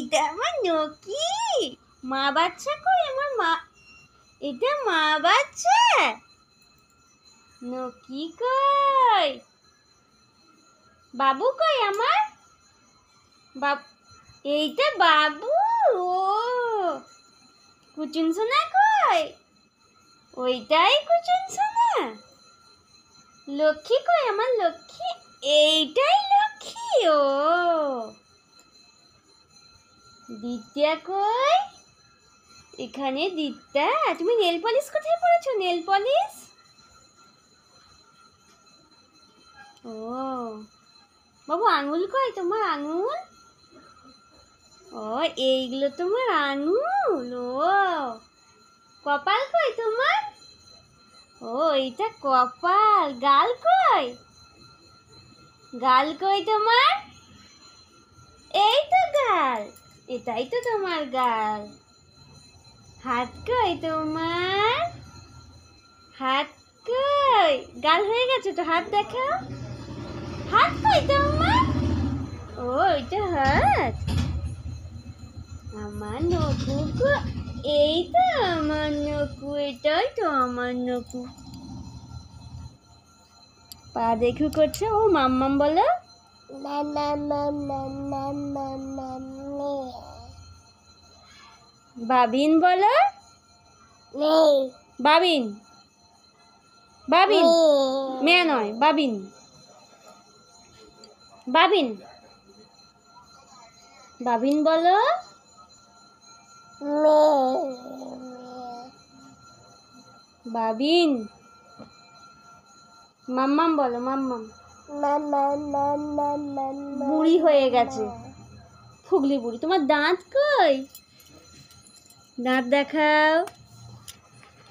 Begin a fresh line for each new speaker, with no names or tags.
এইটা আমার নকি। মা বাচ্চা কই আমার মা? এটা মা বাচ্চা। নকি কই? বাবু কই আমার? এইটা বাবু। ও কুচুন সোনা কই? ওইটাই কুচুন সোনা। লক্ষ্মী কই আমার লক্ষ্মী? এইটাই লক্ষ্মী। ও দিত্যা কই? এখানে দিত্যা। তুমি নেল পলিশ কোথায় পড়েছো? Nail polish. ও বাবু আঙুল কই তোমার? আঙুল। ও এইগুলো তোমার আঙুল। ও কপাল কই তোমার? ও এইটা কপাল। গাল কই? গাল কই তোমার? এই তো গাল। এটাই তো তোমার গাল। হাত কই তোমার? হাত কই? গাল হয়ে গেছে তো, হাত দেখাও। হাত কই তোমার? ও এটা হাত। আমার নকু। এই তো আমার নকু। এটাই তো আমার নকু। পা দেখু করছে। ও মাম্মাম বলো। বাবিন বলো। বাবিন। বাবিন মেয়ে নয়, বাবিন। বাবিন। বাবিন বলো। বাবিন। মাম্মাম বলো। মাম্মাম। বুড়ি হয়ে গেছে, ফুগলি বুড়ি। তোমার দাঁত কই? দাঁত দেখাও।